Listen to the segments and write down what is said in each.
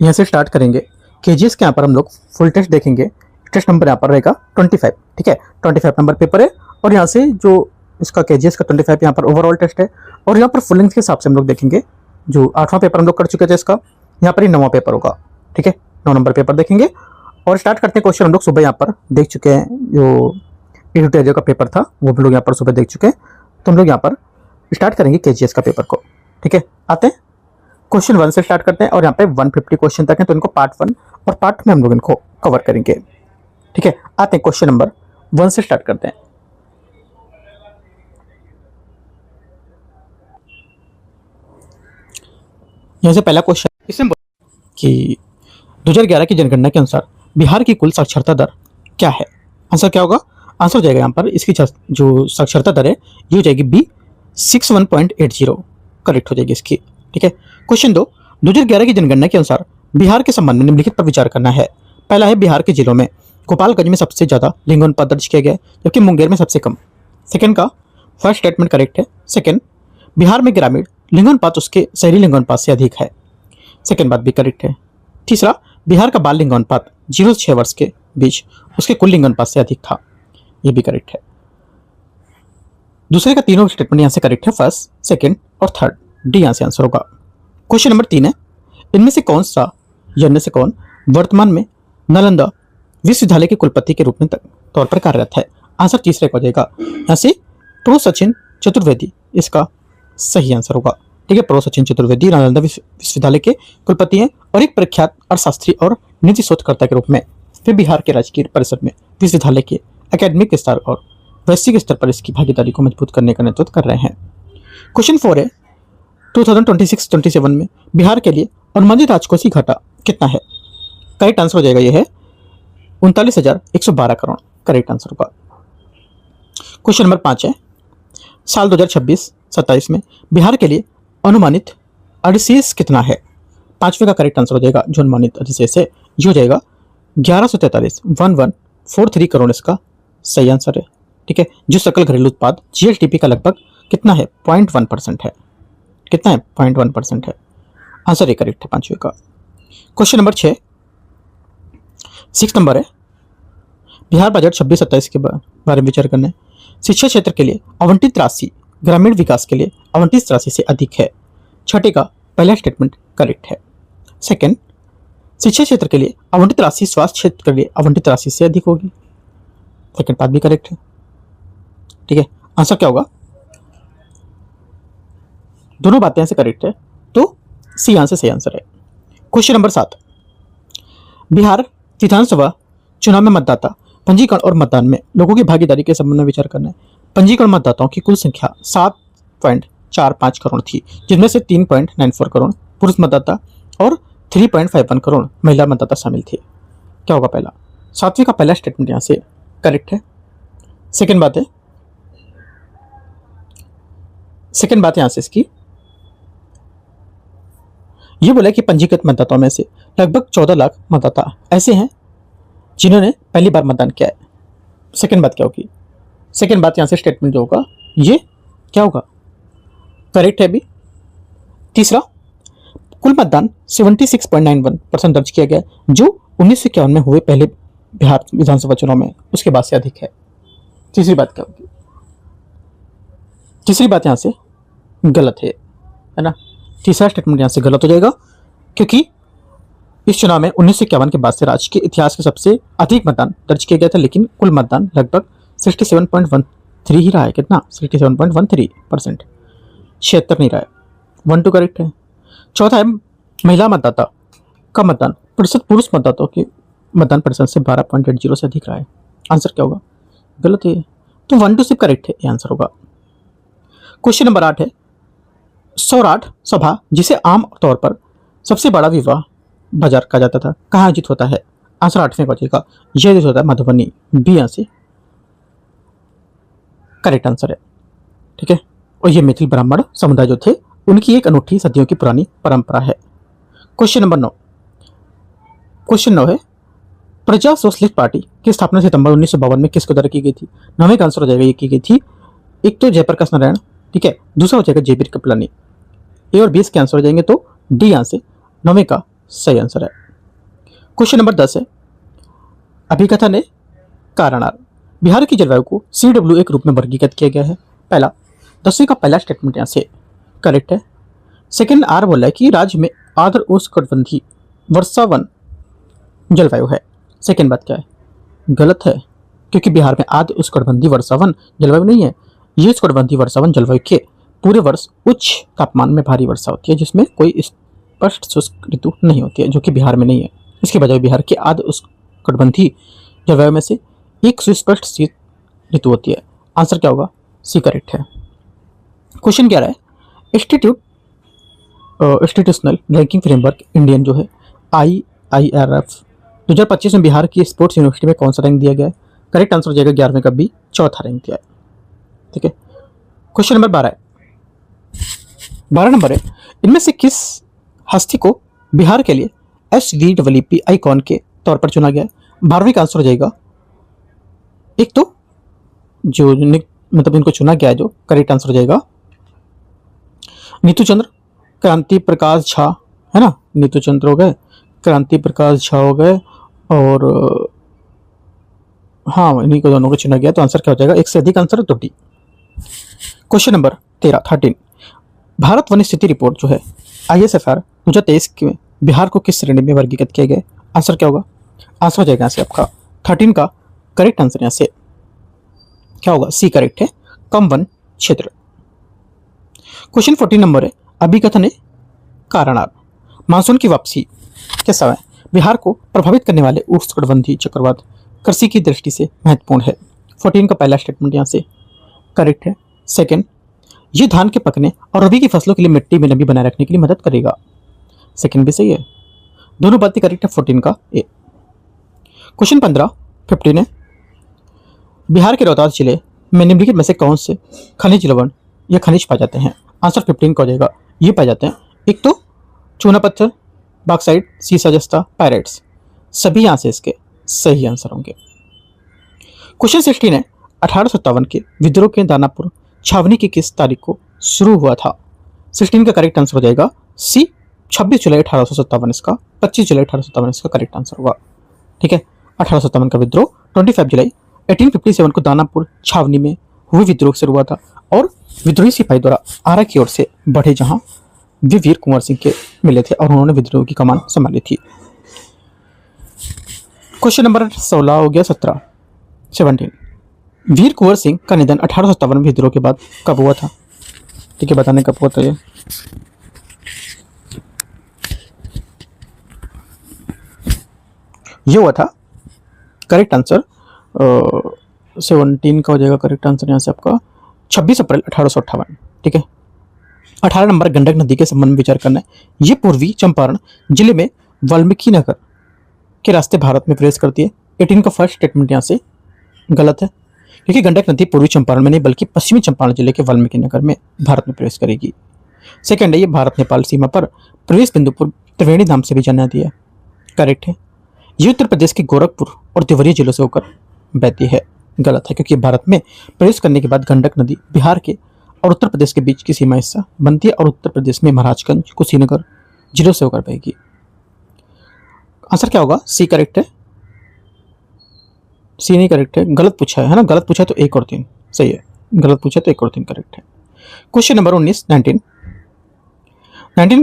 यहाँ से स्टार्ट करेंगे। केजीएस के यहाँ पर हम लोग फुल टेस्ट देखेंगे। टेस्ट नंबर यहाँ पर रहेगा 25, ठीक है। 25 नंबर पेपर है और यहाँ से जो इसका केजीएस का 25 यहाँ पर ओवरऑल टेस्ट है। और यहाँ पर फुल लेंथ के हिसाब से हम लोग देखेंगे। जो 8वां पेपर हम लोग कर चुके थे इसका, यहाँ पर ही 9वां पेपर होगा, ठीक है। 9 नंबर पेपर देखेंगे और स्टार्ट करते हैं। क्वेश्चन हम लोग सुबह यहाँ पर देख चुके हैं, जो एडिटोरियल का पेपर था वो हम लोग यहाँ पर सुबह देख चुके हैं। तो हम लोग यहाँ पर स्टार्ट करेंगे केजीएस का पेपर को, ठीक है। आते हैं क्वेश्चन 1 से स्टार्ट करते हैं और यहाँ पे 150 क्वेश्चन तक है, तो इनको पार्ट 1 और पार्ट में हम लोग इनको कवर करेंगे, ठीक है। आते हैं क्वेश्चन नंबर 1 से स्टार्ट करते हैं। यहाँ से पहला क्वेश्चन इसमें कि 2011 की जनगणना के अनुसार बिहार की कुल साक्षरता दर क्या है। आंसर क्या होगा? आंसर हो जाएगा यहाँ पर इसकी जो साक्षरता दर है ये हो जाएगी बी 61.80, करेक्ट हो जाएगी इसकी, ठीक है। क्वेश्चन 2, 2011 की जनगणना के अनुसार बिहार के संबंध में निम्नलिखित पर विचार करना है। पहला है बिहार के जिलों में गोपालगंज में सबसे ज्यादा लिंगानुपात दर्ज किया गया है जबकि मुंगेर में सबसे कम। सेकंड का फर्स्ट स्टेटमेंट करेक्ट है। सेकंड, बिहार में ग्रामीण लिंगानुपात उसके शहरी लिंगानुपात से अधिक है। सेकंड बात भी करेक्ट है। तीसरा, बिहार का बाल लिंगानुपात 0 से 6 वर्ष के बीच उसके कुल लिंगानुपात से अधिक था, ये भी करेक्ट है। दूसरे का तीनों स्टेटमेंट यहाँ से करेक्ट है, फर्स्ट, सेकंड और थर्ड, डी यहाँ से आंसर होगा। क्वेश्चन नंबर 3 है, इनमें से कौन सा या इनमें से कौन वर्तमान में नालंदा विश्वविद्यालय के कुलपति के रूप में तौर पर कार्यरत है। आंसर तीसरे का हो जाएगा यहाँ से प्रो सचिन चतुर्वेदी इसका सही आंसर होगा, ठीक है। प्रो सचिन चतुर्वेदी नालंदा विश्वविद्यालय के कुलपति हैं और एक प्रख्यात अर्थशास्त्री और निजी शोधकर्ता के रूप में वे बिहार के राजकीय परिषद में विश्वविद्यालय के एकेडमिक स्तर और वैश्विक स्तर पर इसकी भागीदारी को मजबूत करने का नेतृत्व कर रहे हैं। क्वेश्चन 4 है, 2026-27 में बिहार के लिए अनुमानित राजकोषीय घाटा कितना है। करेक्ट आंसर हो जाएगा ये है 39,112 करोड़, करेक्ट आंसर होगा। क्वेश्चन नंबर 5 है, साल 2026-27 में बिहार के लिए अनुमानित अधिशेष कितना है। 5वें का करेक्ट आंसर हो जाएगा जो अनुमानित अधिशेष है ये हो जाएगा 1143 करोड़, इसका सही आंसर है, ठीक है। जो सकल घरेलू उत्पाद जीएसडीपी का लगभग कितना है 0.1% है, कितना है 0.1% है, आंसर ये करेक्ट है 5वें का। क्वेश्चन नंबर 6 नंबर है, बिहार बजट 26-27 के बारे में विचार करना है। शिक्षा क्षेत्र के लिए आवंटित राशि ग्रामीण विकास के लिए आवंटित राशि से अधिक है। 6 का पहला स्टेटमेंट करेक्ट है। सेकंड, शिक्षा क्षेत्र के लिए आवंटित राशि स्वास्थ्य क्षेत्र के लिए आवंटित राशि से अधिक होगी, सेकंड बात भी करेक्ट है, ठीक है। आंसर क्या होगा? दोनों बातें यहां से करेक्ट है तो सी यहां से सही आंसर है। क्वेश्चन नंबर 7, बिहार विधानसभा चुनाव में मतदाता पंजीकरण और मतदान में लोगों की भागीदारी के संबंध में विचार करना है। पंजीकरण मतदाताओं की कुल संख्या 7.45 करोड़ थी, जिनमें से 3.94 करोड़ पुरुष मतदाता और 3.51 करोड़ महिला मतदाता शामिल थे। क्या होगा पहला? 7वें का पहला स्टेटमेंट यहां से करेक्ट है। सेकंड बात यहां से इसकी ये बोला कि पंजीकृत मतदाताओं में से लगभग 14 लाख मतदाता ऐसे हैं जिन्होंने पहली बार मतदान किया है। सेकंड बात क्या होगी? सेकंड बात यहां से स्टेटमेंट जो होगा ये क्या होगा? करेक्ट है भी। तीसरा, कुल मतदान 76.91% दर्ज किया गया जो 1951 में हुए पहले बिहार विधानसभा चुनाव में उसके बाद से अधिक है। तीसरी बात क्या होगी? तीसरी बात यहां से गलत है ना। तीसरा स्टेटमेंट यहां से गलत हो जाएगा क्योंकि इस चुनाव में 1951 के बाद से राज्य के इतिहास में सबसे अधिक मतदान दर्ज किया गया था, लेकिन कुल मतदान लगभग 67.13 ही रहा है। कितना? 67.13%, 76 नहीं रहा है। 1 2 करेक्ट है। चौथा है, महिला मतदाता का मतदान प्रतिशत पुरुष मतदाताओं के मतदान प्रतिशत से 12.80 से अधिक रहा है। आंसर क्या होगा? गलत है तो 1 2 सिर्फ करेक्ट है, ये आंसर होगा। क्वेश्चन नंबर 8 है, सौराठ सभा जिसे आम तौर पर सबसे बड़ा विवाह बाजार कहा जाता था कहाँ आयोजित होता है। आंसर 8वें का हो जाएगा यह आयोजित होता है मधुबनी, बी यहाँ से करेक्ट आंसर है, ठीक है। और ये मैथिल ब्राह्मण समुदाय जो थे उनकी एक अनूठी सदियों की पुरानी परंपरा है। क्वेश्चन नंबर 9, क्वेश्चन 9 है, प्रजा सोशलिस्ट पार्टी की स्थापना सितंबर 1952 में किसके द्वारा की गई थी। 9वें का आंसर हो जाएगा ये की गई थी एक तो जयप्रकाश नारायण, ठीक है, दूसरा हो जाएगा जेबी कृपलानी। ए और 20 के आंसर हो जाएंगे तो डी यहाँ से 9वें का सही आंसर है। क्वेश्चन नंबर 10 है, अभिकथन है कारणार्थ। बिहार की जलवायु को CWA के रूप में वर्गीकृत किया गया है। पहला 10वीं का पहला स्टेटमेंट यहाँ से करेक्ट है। सेकंड आर बोला है कि राज्य में आर्द्र उष्णकटिबंधीय वर्षावन जलवायु है। सेकंड बात क्या है, गलत है, क्योंकि बिहार में आर्द्र उष्णकटिबंधीय वर्षावन जलवायु नहीं है। ये उष्णकटिबंधीय वर्षावन जलवायु के पूरे वर्ष उच्च तापमान में भारी वर्षा होती है, जिसमें कोई स्पष्ट शुष्क ऋतु नहीं होती है, जो कि बिहार में नहीं है। इसके बजाय बिहार के आर्द्र उष्णकटिबंधीय जलवायु में से एक सुस्पष्ट शीत ऋतु होती है। आंसर क्या होगा, सी करेक्ट है। क्वेश्चन 11 है, इंस्टीट्यूशनल रैंकिंग फ्रेमवर्क इंडियन जो है IIRF 2025 में बिहार की स्पोर्ट्स यूनिवर्सिटी में कौन सा रैंक दिया गया है। करेक्ट आंसर हो जाएगा 11वें का बी, चौथा रैंक दिया है। ठीक है। क्वेश्चन नंबर 12 है, 12 नंबर है, इनमें से किस हस्ती को बिहार के लिए HVWP आइकॉन के तौर पर चुना गया है। 12वीं का आंसर हो जाएगा, एक तो जो मतलब इनको चुना गया है, जो करेक्ट आंसर हो जाएगा नीतू चंद्र, क्रांति प्रकाश झा, है ना, नीतू चंद्र हो गए, क्रांति प्रकाश झा हो गए, और हाँ इन्हीं को दोनों को चुना गया। तो आंसर क्या हो जाएगा, एक से अधिक आंसर तो D. Question number 13 Bharat one स्थिति रिपोर्ट जो है ISFR 2023 में बिहार को किस श्रेणी में वर्गीकृत किया गया। आंसर क्या होगा, आंसर हो जाएगा यहाँ से आपका 13 का करेक्ट आंसर यहाँ से क्या होगा, सी करेक्ट है, कम वन क्षेत्र। क्वेश्चन 14 नंबर है, अभिकथन है कारणार्थ। मानसून की वापसी के समय बिहार को प्रभावित करने वाले उष्णकटिबंधीय चक्रवात कृषि की दृष्टि से महत्वपूर्ण है। 14 का पहला स्टेटमेंट यहाँ से करेक्ट है। सेकंड, ये धान के पकने और रबी की फसलों के लिए मिट्टी में नमी बनाए रखने के लिए मदद करेगा। सेकंड भी सही है, दोनों बातें करेक्ट है 14 का ए। क्वेश्चन 15 है, बिहार के रोहतास जिले में निम्नलिखित में से कौन से खनिज लवण या खनिज पाए जाते हैं। आंसर 15 का हो जाएगा, ये पाए जाते हैं, एक तो चूना पत्थर, बॉक्साइट, सीसा जस्ता, पायरेट्स, सभी यहाँ से इसके सही आंसर होंगे। क्वेश्चन 16 है, 1857 के विद्रोह के दानापुर छावनी की किस तारीख को शुरू हुआ था। 16 का करेक्ट आंसर हो जाएगा सी, 26 जुलाई 1857 इसका, 25 जुलाई 1857 इसका करेक्ट आंसर होगा। ठीक है, 1857 का विद्रोह 25 जुलाई 1857 को दानापुर छावनी में हुए विद्रोह से हुआ था, और विद्रोही सिपाही द्वारा आरा की ओर से बढ़े, जहां वे वीर कुंवर सिंह के मिले थे और उन्होंने विद्रोह की कमान संभाली थी। क्वेश्चन नंबर 16 हो गया, 17 वीर कुंवर सिंह का निधन 1857 विद्रोह के बाद कब हुआ था। ठीक है, बताने कब हुआ था ये हुआ था करेक्ट आंसर 17 का हो जाएगा करेक्ट आंसर यहाँ से आपका 26 अप्रैल 1858। ठीक है। 18 नंबर, गंडक नदी के संबंध में विचार करना है। ये पूर्वी चंपारण जिले में वाल्मीकि नगर के रास्ते भारत में प्रवेश करती है। 18 का फर्स्ट स्टेटमेंट यहाँ से गलत है, क्योंकि गंडक नदी पूर्वी चंपारण में नहीं बल्कि पश्चिमी चंपारण जिले के वाल्मीकि नगर में भारत में प्रवेश करेगी। सेकंड है, ये भारत नेपाल सीमा पर प्रवेश बिंदु पर त्रिवेणी नाम से भी जाना जाती है। करेक्ट है। ये उत्तर प्रदेश के गोरखपुर और देवरिया जिलों से होकर बहती है। गलत है, क्योंकि भारत में प्रवेश करने के बाद गंडक नदी बिहार के और उत्तर प्रदेश के बीच की सीमा हिस्सा बनती है, और उत्तर प्रदेश में महाराजगंज, कुशीनगर जिलों से होकर बहेगी। आंसर क्या होगा, सी करेक्ट है, सी नहीं करेक्ट है, गलत पूछा है ना, गलत पूछा तो 1 और 3 सही है, गलत पूछा तो 1 और 3 करेक्ट है। क्वेश्चन नंबर 19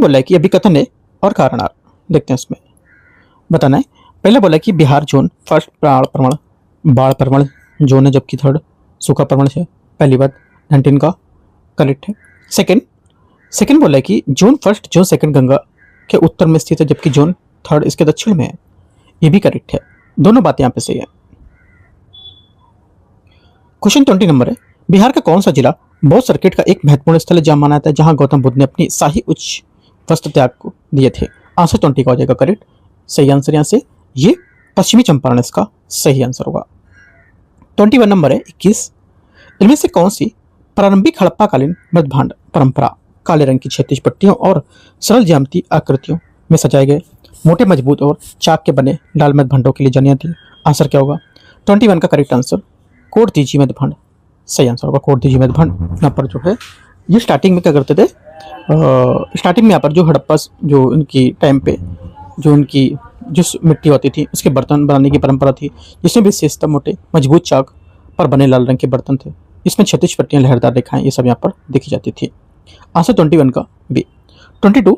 बोला है कि अभिकथन है और कारणार्थ। देखते हैं इसमें बताना है। पहला बोला कि बिहार जोन फर्स्ट बाढ़ प्रवण जोन है, जबकि थर्ड सूखा प्रवण है। पहली बात 19 का करेक्ट है। सेकंड बोला है कि zone first zone second Ganga के उत्तर में स्थित है, जबकि जोन थर्ड इसके दक्षिण में है। ये भी करेक्ट है, दोनों बातें यहाँ पे सही है। क्वेश्चन 20 नंबर है, बिहार का कौन सा जिला बौद्ध सर्किट का एक महत्वपूर्ण स्थल है, जहां माना जाता है जहां गौतम बुद्ध ने अपनी शाही उच्च वस्त्र त्याग को दिए थे। आंसर 20 का हो जाएगा करेक्ट, सही आंसर यहाँ से ये पश्चिमी चंपारण इसका सही आंसर होगा। 21 नंबर है 21, इनमें से कौन सी प्रारंभिक हड़प्पाकालीन मृदभांड परंपरा काले रंग की क्षैतिज पट्टियों और सरल ज्यामितीय आकृतियों में सजाए गए मोटे मजबूत और चाक के बने लाल मृदभांडों के लिए जानी जाती है। आंसर क्या होगा, 21 का करेक्ट आंसर कोटदीजी मृदभांड सही आंसर होगा। कोटदीजी मृदभांड यहाँ पर जो है ये स्टार्टिंग में क्या करते थे, स्टार्टिंग में यहाँ पर जो हड़प्पा जो इनकी टाइम पे जो उनकी जिस मिट्टी होती थी उसके बर्तन बनाने की परंपरा थी, जिसमें भी विशेषता मोटे मजबूत चाक पर बने लाल रंग के बर्तन थे। इसमें 36 पट्टियां, लहरदार रेखाएं, ये सब यहाँ पर देखी जाती थी। आंसर 21 का बी। 22,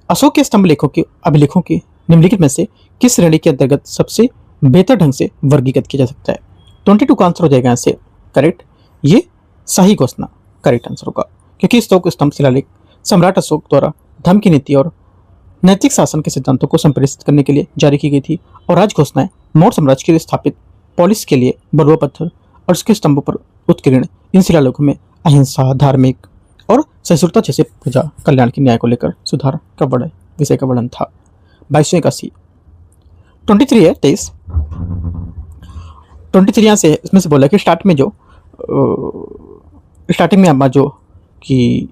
अशोक के स्तंभ लेखों के अभिलेखों के निम्नलिखित में से किस श्रेणी के अंतर्गत सबसे बेहतर ढंग से वर्गीकृत किया जा सकता है? 22 का आंसर हो जाएगा यहाँ से करेक्ट, ये शाही घोषणा करेक्ट आंसर होगा, क्योंकि अशोक स्तंभ शिलालेख सम्राट अशोक द्वारा धर्म की नीति और नैतिक शासन के सिद्धांतों को संप्रेषित करने के लिए जारी की गई थी, और राज घोषणाएं मौर्य साम्राज्य के लिए स्थापित पॉलिस के लिए बलुआ पत्थर और उसके स्तंभों पर उत्कीर्ण इन शिलालेखों में अहिंसा, धार्मिक और सहिष्णुता जैसे प्रजा कल्याण के न्याय को लेकर सुधार का बड़ा विषय का वर्णन था। 22 का सी। 23 है 23। 23 यहाँ से इसमें से बोला कि स्टार्टिंग में हमारा जो कि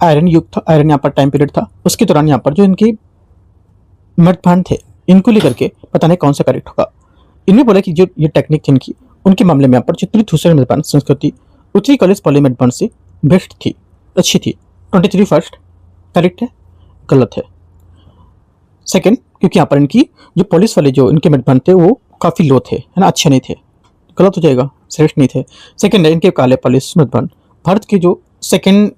आयरन युग था, आयरन यहाँ पर टाइम पीरियड था, उसके दौरान यहाँ पर जो इनके मृतभांड थे इनको लेकर के पता नहीं कौन सा करेक्ट होगा। इनमें बोला कि जो ये टेक्निक थी इनकी, उनके मामले में यहाँ पर चित्रित धूसर मृतभांड संस्कृति उत्तरी कॉलेज पॉली मृतभांड से बेस्ट थी, अच्छी थी। 23 फर्स्ट करेक्ट है, गलत है सेकंड, क्योंकि यहाँ पर इनकी जो पॉलिस वाले जो इनके मृतभांड थे वो काफ़ी लो थे, है ना, अच्छे नहीं थे, गलत हो जाएगा, श्रेष्ठ नहीं थे। सेकंड है इनके काले पॉलिस मृतभांड भारत के जो सेकंड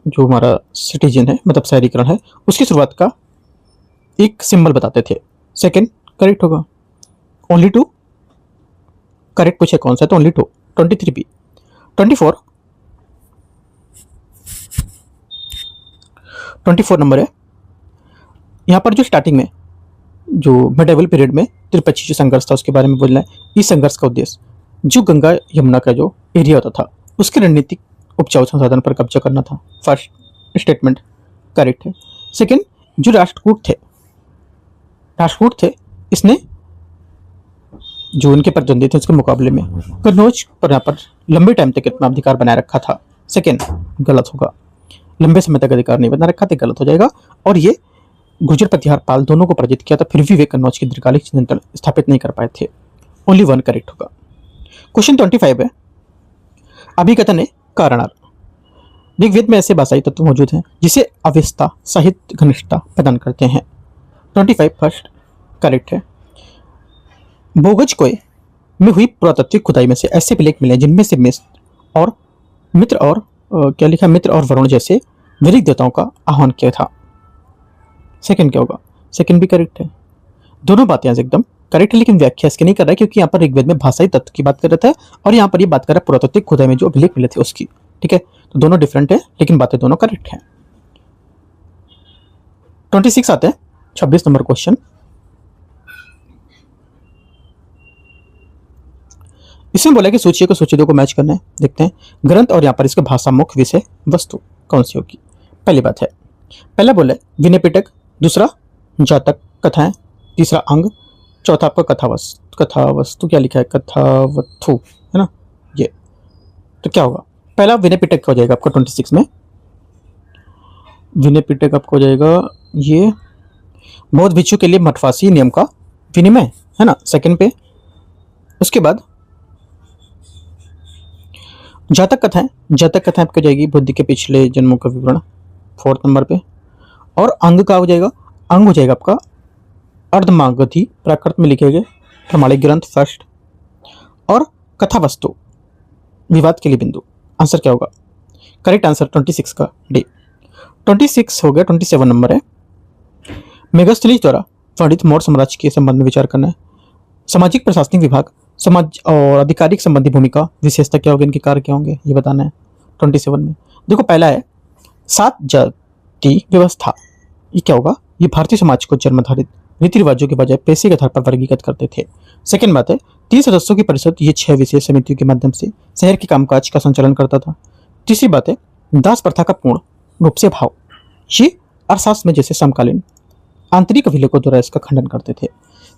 जो हमारा सिटीजन है, मतलब शहरीकरण है, उसकी शुरुआत का एक सिंबल बताते थे। सेकंड करेक्ट होगा। ओनली 2 करेक्ट पूछे कौन सा, तो ओनली 2। 23 बी। 24 नंबर है। यहाँ पर जो स्टार्टिंग में जो मिडेवल पीरियड में त्रिपक्षीय जो संघर्ष था उसके बारे में बोलना है। इस संघर्ष का उद्देश्य जो गंगा यमुना का जो एरिया होता था उसके रणनीतिक उपजाऊ संसाधन पर कब्जा करना था। फर्स्ट स्टेटमेंट करेक्ट है। सेकंड, जो राष्ट्रकूट थे इसने जो उनके प्रतिद्वंदी थे उसके मुकाबले में कन्नौज पर यहाँ पर लंबे टाइम तक अपना अधिकार बनाए रखा था। सेकंड गलत होगा, लंबे समय तक अधिकार नहीं बना रखा था, गलत हो जाएगा। और ये गुर्जर प्रतिहार पाल दोनों को पराजित किया था, फिर भी वे कन्नौज की दीर्घकालिक नियंत्रण स्थापित नहीं कर पाए थे। ओनली 1 करेक्ट होगा। क्वेश्चन 25 है, अभिकथन है कारणार्थ। ऋग्वेद में ऐसे भाषाई तत्व मौजूद हैं जिसे अवस्था साहित्य घनिष्ठता प्रदान करते हैं। 25 फर्स्ट करेक्ट है। बोगज कोय में हुई पुरातात्विक खुदाई में से ऐसे अभिलेख मिले जिनमें से मित्र और वरुण जैसे वैदिक देवताओं का आह्वान किया था। सेकंड क्या होगा? सेकंड भी करेक्ट है। दोनों बातें यहाँ एकदम करेक्ट है, लेकिन व्याख्या इसकी नहीं कर रहा है क्योंकि यहाँ पर ऋग्वेद में भाषाई तत्व की बात कर रहा था और यहाँ पर ये बात कर रहा है पुरातात्विक खुदाई में जो अभिलेख मिले थे उसकी। ठीक है, तो दोनों डिफरेंट है लेकिन बातें दोनों करेक्ट हैं। 26 आते हैं, 26 नंबर क्वेश्चन। इसमें बोला कि सूची को सूची 2 को मैच करना है। देखते हैं ग्रंथ और यहाँ पर इसके भाषा मुख्य विषय वस्तु कौन सी होगी। पहली बात है, पहला बोला विनय पिटक, दूसरा जातक कथाएं, तीसरा अंग, चौथा आपका कथा वस्तु क्या लिखा है, कथावत्थु है ना ये। तो क्या होगा? पहला विनय पिटक हो जाएगा आपका 26 में। विनय पिटक आपको हो जाएगा ये बौद्ध भिक्षु के लिए मठवासी नियम का विनिमय है ना, सेकंड पे। उसके बाद जातक कथाएं आपको जाएगी बुद्ध के पिछले जन्मों का विवरण 4th नंबर पे। और अंग का हो जाएगा, अंग हो जाएगा आपका अर्धमागधी प्राकृत में लिखे गए प्रमाणिक ग्रंथ फर्स्ट। और कथा वस्तु विवाद के लिए बिंदु। आंसर क्या होगा? करेक्ट आंसर 26 का डी। 26 हो गया। 27 नंबर है, मेगास्थनीज द्वारा वर्णित मौर्य साम्राज्य के संबंध में विचार करना है। सामाजिक प्रशासनिक विभाग, समाज और आधिकारिक संबंधी भूमिका विशेषता क्या होगी, इनके कार्य क्या होंगे ये बताना है 27 में। देखो पहला है 7 जाति व्यवस्था, ये क्या होगा? ये भारतीय समाज को जन्माधारित रीति रिवाजों के बजाय पैसे के आधार पर वर्गीकृत करते थे। सेकंड बात है 30 सदस्यों की परिषद, ये 6 विशेष समितियों के माध्यम से शहर के कामकाज का संचालन करता था। तीसरी बात है दास प्रथा का पूर्ण रूप से भाव, ये अर्थशास्त्र में जैसे समकालीन आंतरिक अभिलेखों द्वारा इसका खंडन करते थे।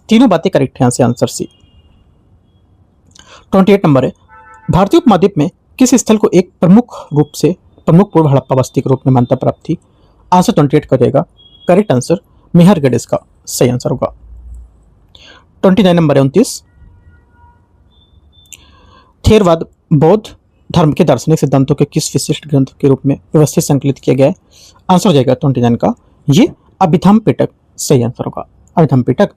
तीनों बातें करेक्ट है, यहाँ से आंसर सी। 28 नंबर है, भारतीय उपमहाद्वीप में किस स्थल को एक प्रमुख पूर्व हड़प्पा बस्ती के रूप में मान्यता प्राप्त थी? आंसर 28 का देगा करेक्ट आंसर मेहरगढ़ इसका सही आंसर होगा। 29 नंबर है 29, थेरवाद बौद्ध धर्म के दार्शनिक सिद्धांतों के किस विशिष्ट ग्रंथ के रूप में व्यवस्थित संकलित किया गया है? आंसर हो जाएगा 29 का ये अभिधम पिटक सही आंसर होगा। अभिधम पिटक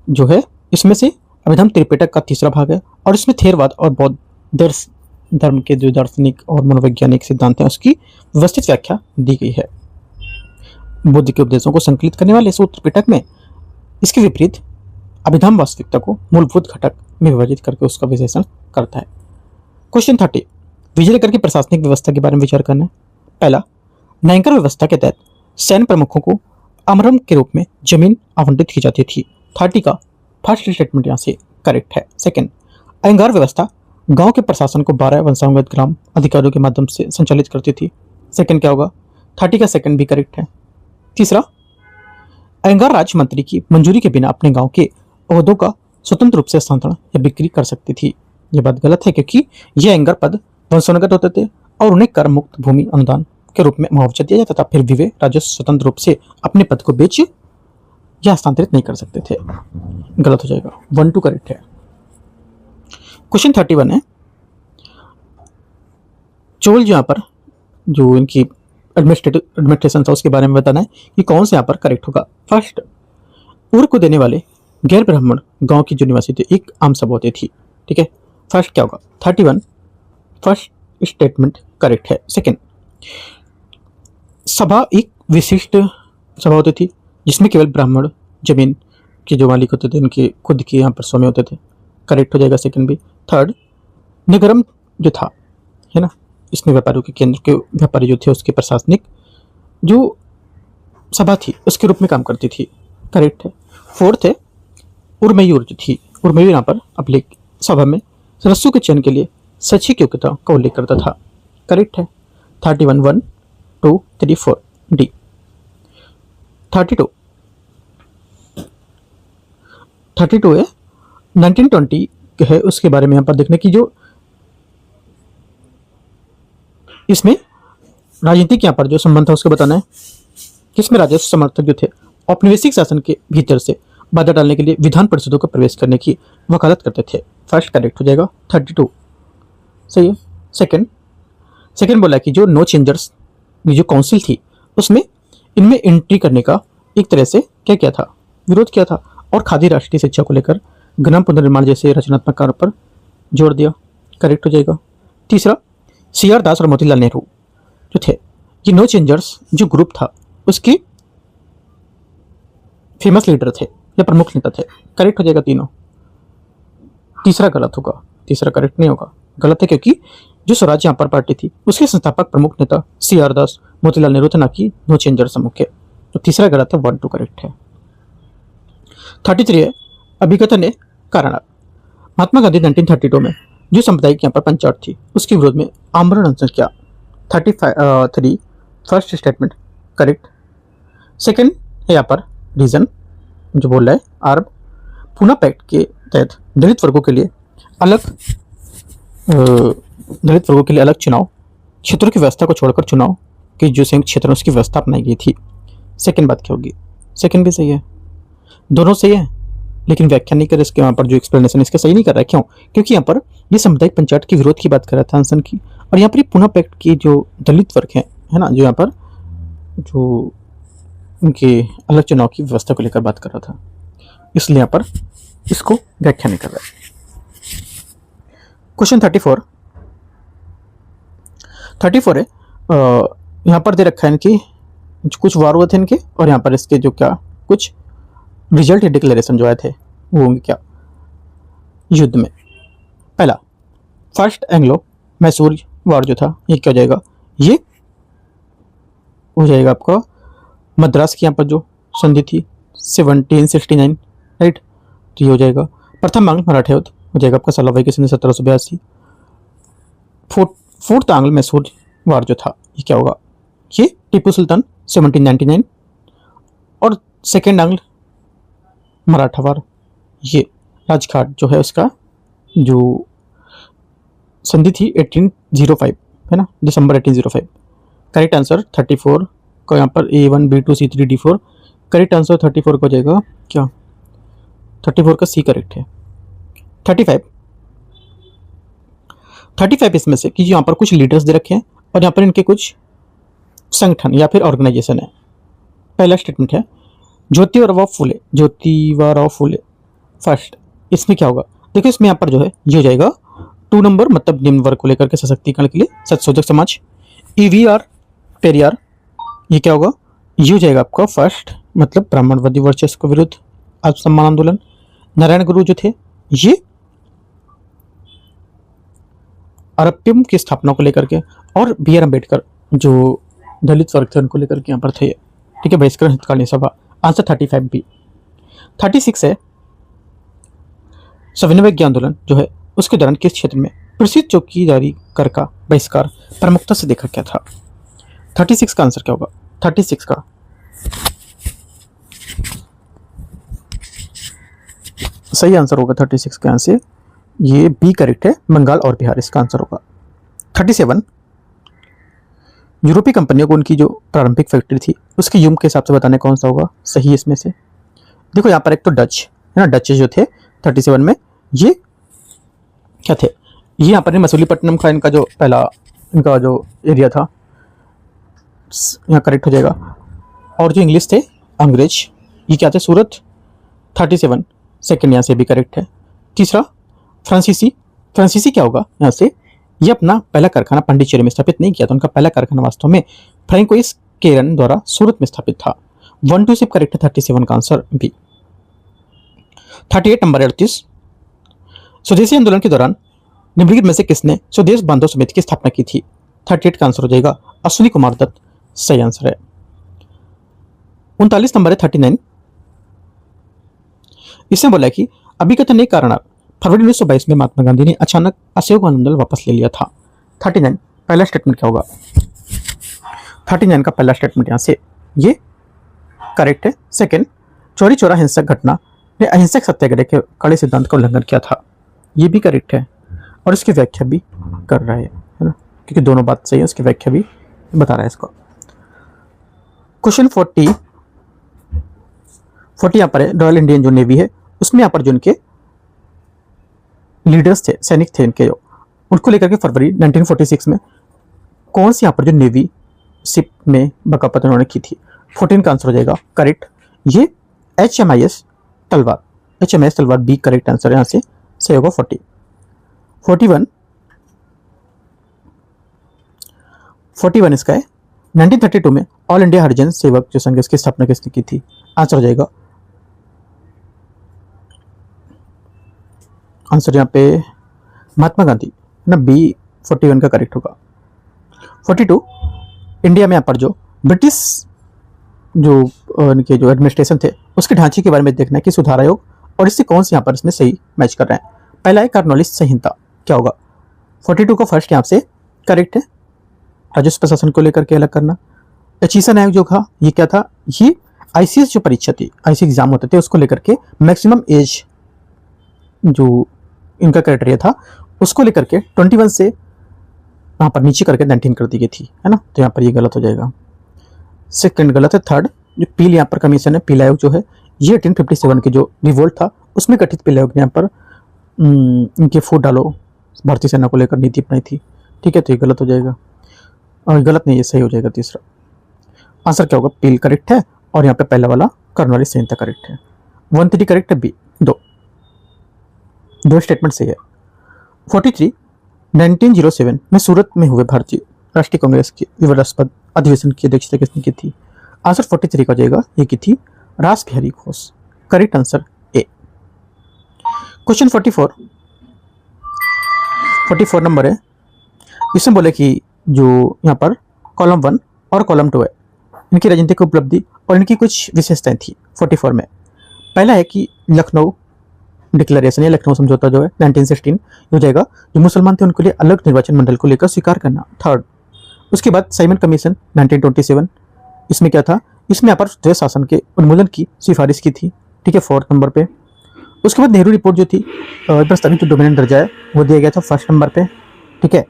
जो है इसमें से अभिधम त्रिपिटक का तीसरा भाग है और इसमें थेरवाद और बौद्ध धर्म के जो दार्शनिक और मनोवैज्ञानिक सिद्धांत हैं उसकी व्यवस्थित व्याख्या दी गई है। बुद्ध के उपदेशों को संकलित करने वाले सूत्र पिटक में इसके विपरीत अभिधम वास्तविकता को मूलभूत घटक में विभाजित करके उसका विश्लेषण करता है। क्वेश्चन 30 विजयनगर की प्रशासनिक व्यवस्था के बारे में विचार करना है। पहला, नायकर व्यवस्था के तहत सैन्य प्रमुखों को अमरम के रूप में जमीन आवंटित की जाती थी। 30 का फर्स्ट स्टेटमेंट यहाँ से करेक्ट है। सेकंड, अयंगार व्यवस्था गांव के प्रशासन को 12 वंशानुगत ग्राम अधिकारियों के माध्यम से संचालित करती थी। सेकंड क्या होगा? 30 का सेकंड भी करेक्ट है। तीसरा, अयंगार राज्य मंत्री की मंजूरी के बिना अपने गांव के ओहदों का स्वतंत्र रूप से हस्तांतरण या बिक्री कर सकती थी। यह बात गलत है क्योंकि ये अयंगार पद वंशानुगत होते थे और उन्हें कर मुक्त भूमि अनुदान के रूप में मुआवजा दिया जाता था। फिर भी वे राजस्व स्वतंत्र रूप से अपने पद को बेच या हस्तांतरित नहीं कर सकते थे। गलत हो जाएगा। 1 2 करेक्ट है। क्वेश्चन 31 है, चोल यहाँ पर जो इनकी एडमिनिस्ट्रेशन था उसके बारे में बताना है कि कौन से यहाँ पर करेक्ट होगा। फर्स्ट, उर को देने वाले गैर ब्राह्मण गांव की जो निवासी थे एक आम सभा होती थी। ठीक है, फर्स्ट क्या होगा? 31 फर्स्ट स्टेटमेंट करेक्ट है। सेकंड, सभा एक विशिष्ट सभा होती थी जिसमें केवल ब्राह्मण जमीन के जो मालिक होते थे उनके खुद के यहाँ पर स्वामी होते थे। करेक्ट हो जाएगा सेकंड भी। थर्ड, नगरम जो था है ना, इसमें व्यापारियों के केंद्र के व्यापारी जो थे उसके प्रशासनिक जो सभा थी उसके रूप में काम करती थी। करेक्ट है। फोर्थ है, उर्मयूर जो थी, उर्मयूर यहाँ पर अपने सभा में सदस्यों के चयन के लिए शैक्षिक योग्यता का उल्लेख करता था। करेक्ट है। 31 1 2 3 4 डी। 32 है 1920 है उसके बारे में यहाँ पर देखने की जो इसमें राजनीतिक यहाँ पर जो संबंध था उसको बताना है। किसमें राजस्व समर्थक जो थे औपनिवेशिक शासन के भीतर से बाधा डालने के लिए विधान परिषदों को प्रवेश करने की वकालत करते थे। फर्स्ट करेक्ट हो जाएगा। 32 सही है। सेकंड बोला कि जो नो चेंजर्स जो काउंसिल थी उसमें इनमें एंट्री करने का एक तरह से क्या किया था? विरोध किया था और खादी राष्ट्रीय शिक्षा को लेकर ग्राम पुनर्निर्माण जैसे रचनात्मक कार्य पर जोर दिया। करेक्ट हो जाएगा। तीसरा, CR दास और मोतीलाल नेहरू जो थे ये नो चेंजर्स जो ग्रुप था उसके फेमस लीडर थे या प्रमुख नेता थे। करेक्ट हो जाएगा तीनों। तीसरा गलत होगा। तीसरा करेक्ट नहीं होगा, गलत है क्योंकि जो स्वराज यहाँ पर पार्टी थी उसके संस्थापक प्रमुख नेता CR दास मोतीलाल नेहरू थे, ना कि नो चेंजर समूह के। तो तीसरा गलत है। 1 2 करेक्ट है। 33 है, अभिकथन है कारण। महात्मा गांधी 1932 में जो सामुदायिक यहाँ पर पंचायत थी उसके विरोध में आमरण अनशन किया। 3 फर्स्ट स्टेटमेंट करेक्ट। सेकंड है यहाँ पर रीजन जो बोल रहा है आर्ब पूना पैक्ट के तहत दलित वर्गों के लिए अलग चुनाव क्षेत्रों की व्यवस्था को छोड़कर चुनाव के जो संयुक्त क्षेत्र है उसकी व्यवस्था अपनाई गई थी। सेकंड बात क्या होगी? सेकंड भी सही है, दोनों सही है, लेकिन व्याख्या नहीं कर इसके यहाँ पर जो एक्सप्लेनेशन इसका सही नहीं कर रहा है। क्यों? क्योंकि यहाँ पर ये सामुदायिक पंचायत के विरोध की बात कर रहा था अनशन की, और यहाँ पर पूना पैक्ट की जो दलित वर्ग है ना, जो यहाँ पर जो उनके अलग चुनाव की व्यवस्था को लेकर बात कर रहा था, इसलिए यहाँ पर इसको व्याख्या नहीं कर रहा है। क्वेश्चन 34 है, यहाँ पर दे रखा है इनकी कुछ वार हुए थे इनके, और यहाँ पर इसके जो क्या कुछ रिजल्ट या डिक्लेरेशन जो आए थे वो होंगे क्या युद्ध में। पहला, फर्स्ट एंग्लो मैसूर वार जो था ये क्या हो जाएगा? ये हो जाएगा आपका मद्रास की यहाँ पर जो संधि थी 1769, राइट, तो ये हो जाएगा। प्रथम आंग्ल मराठा युद्ध हो जाएगा आपका सलाबाई की संधि 1782। फोर्थ आंग्ल मैसूर वार जो था ये क्या होगा? ये टीपू सुल्तान 1799। और सेकेंड आंग्ल मराठा वार ये राजघाट जो है उसका जो संधि थी 1805 है ना, दिसंबर 1805। करेक्ट आंसर 34 को यहाँ पर A1 B2 C3 D4। Correct answer 34 को जाएगा क्या? 34 का C करेक्ट है। 35 इसमें से कि यहाँ पर कुछ लीडर्स दे रखे हैं और यहाँ पर इनके कुछ संगठन या फिर ऑर्गेनाइजेशन है। पहला स्टेटमेंट है ज्योतिराव फुले फर्स्ट, इसमें क्या होगा? देखो इसमें यहाँ पर जो है ये हो जाएगा 2 नंबर, मतलब निम्न वर्ग को लेकर के सशक्तिकरण के लिए सत्यशोधक समाज। ईवीआर पेरियार, ये क्या होगा? ये हो जाएगा आपका फर्स्ट, मतलब ब्राह्मणवादी वर्चस्व के विरुद्ध आत्मसम्मान आंदोलन। नारायण गुरु जो थे ये अरप्पियम की स्थापना को लेकर के, और बी आर अम्बेडकर जो दलित वर्ग थे उनको लेकर के यहाँ पर थे। ठीक है, बहिष्करण हितकालीन सभा। Answer 35 B. 36 है सविनय आंदोलन जो है उसके दौरान किस क्षेत्र में प्रसिद्ध चौकीदारी कर का बहिष्कार प्रमुखता से देखा क्या था? 36 का आंसर क्या होगा? 36 का सही आंसर होगा 36 का आंसर ये बी करेक्ट है, बंगाल और बिहार इसका आंसर होगा। 37 यूरोपीय कंपनियों को उनकी जो प्रारंभिक फैक्ट्री थी उसके युग के हिसाब से बताने कौन सा होगा सही इसमें से? देखो यहाँ पर एक तो डच है ना, डच जो थे 37 में ये क्या थे? ये यहाँ पर मसूलीपट्टनम का इनका जो पहला इनका जो एरिया था, यहाँ करेक्ट हो जाएगा। और जो इंग्लिश थे अंग्रेज, ये क्या थे? सूरत। 37 सेकेंड यहाँ से भी करेक्ट है। तीसरा फ्रांसीसी, फ्रांसीसी क्या होगा यहाँ से? ये अपना पहला कारखाना पांडिचेरी में स्थापित नहीं किया था, उनका पहला कारखाना वास्तव में फ्रैंकोइस केरन द्वारा सूरत में स्थापित था। 1 2 सिर्फ करेक्ट है, 37 का आंसर बी। 38 नंबर 38 स्वदेशी आंदोलन के दौरान निम्नलिखित में से किसने स्वदेश बांधव समिति की स्थापना की थी? 38 का आंसर हो जाएगा अश्विनी कुमार दत्त, सही आंसर है। 39 नंबर है 39, इसने बोला कि अभिकथन ने कारण फरवरी 1922 में महात्मा गांधी ने अचानक असहयोग आंदोलन वापस ले लिया था। 39 पहला स्टेटमेंट क्या होगा? 39 का पहला स्टेटमेंट यहां से ये करेक्ट है। सेकंड, चौरी चौरा हिंसक घटना ने अहिंसक सत्याग्रह के कड़े सिद्धांत का उल्लंघन किया था, ये भी करेक्ट है और इसकी व्याख्या भी कर रहा है ना, क्योंकि दोनों बात सही है, उसकी व्याख्या भी बता रहा है इसको। क्वेश्चन 40 यहाँ पर है रॉयल इंडियन जो नेवी है उसमें यहाँ पर जो उनके लीडर्स थे, सैनिक थे इनके जो, उनको लेकर के फरवरी 1946 में कौन सी यहाँ पर जो नेवी शिप में बगावत उन्होंने की थी? 14 का आंसर हो जाएगा करेक्ट, ये HMIS तलवार, HMIS तलवार बी करेक्ट आंसर यहाँ से सही होगा। 41 इसका है। 1932 में ऑल इंडिया हरिजन सेवक जो संघ की स्थापना किसने की थी? आंसर हो जाएगा आंसर यहाँ पे महात्मा गांधी ना, बी 41 का करेक्ट होगा। 42 इंडिया में यहाँ पर जो ब्रिटिश जो इनके जो एडमिनिस्ट्रेशन थे उसके ढांचे के बारे में देखना है कि सुधार आयोग और इससे कौन से यहाँ पर इसमें सही मैच कर रहे हैं। पहला है कार्नवालिस संहिता, क्या होगा? 42 का फर्स्ट यहाँ से करेक्ट है, राजस्व प्रशासन को लेकर के अलग करना। एचीसन आयोग जो था ये क्या था? ये ICS जो परीक्षा थी, ICS एग्जाम होते थे उसको लेकर के मैक्सिमम एज जो इनका क्राइटेरिया था उसको लेकर के 21 से वहाँ पर नीचे करके 19 कर दी गई थी, है ना, तो यहाँ पर ये गलत हो जाएगा। सेकंड गलत है। थर्ड, जो पील यहाँ पर कमीशन है, पील आयोग जो है ये 1857 के जो रिवोल्ट था उसमें गठित पील आयोग ने यहाँ पर इनके फूट डालो भारतीय सेना को लेकर नीति अपनाई थी। ठीक है, तो ये गलत हो जाएगा और गलत नहीं, ये सही हो जाएगा। तीसरा आंसर क्या होगा? पील करेक्ट है और यहाँ पे पहला वाला कार्नवालिस संहिता करेक्ट है। 130 करेक्ट है, बी दो स्टेटमेंट सही है। 43 1907 में सूरत में हुए भारतीय राष्ट्रीय कांग्रेस के विवादास्पद अधिवेशन की अध्यक्षता किसने की थी? आंसर 43 का जाएगा, ये की थी रास Bihari Ghosh, correct answer A. Question 44 number है, इसमें बोले कि जो यहाँ पर कॉलम 1 और कॉलम 2 है इनकी राजनीतिक उपलब्धि और इनकी कुछ विशेषताएं थी 44 में। पहला है कि लखनऊ डिक्लेरेशन या लखनऊ समझौता जो है 1916 हो जाएगा, जो मुसलमान थे उनके लिए अलग निर्वाचन मंडल को लेकर स्वीकार करना। थर्ड, उसके बाद साइमन कमीशन 1927, इसमें क्या था? इसमें यहाँ पर स्वदेश शासन के उन्मूलन की सिफारिश की थी। ठीक है, 4th नंबर पे। उसके बाद नेहरू रिपोर्ट जो थी प्रस्तावित जो डोमिनेंट दर्जा है वो दिया गया था 1st नंबर पे। ठीक है,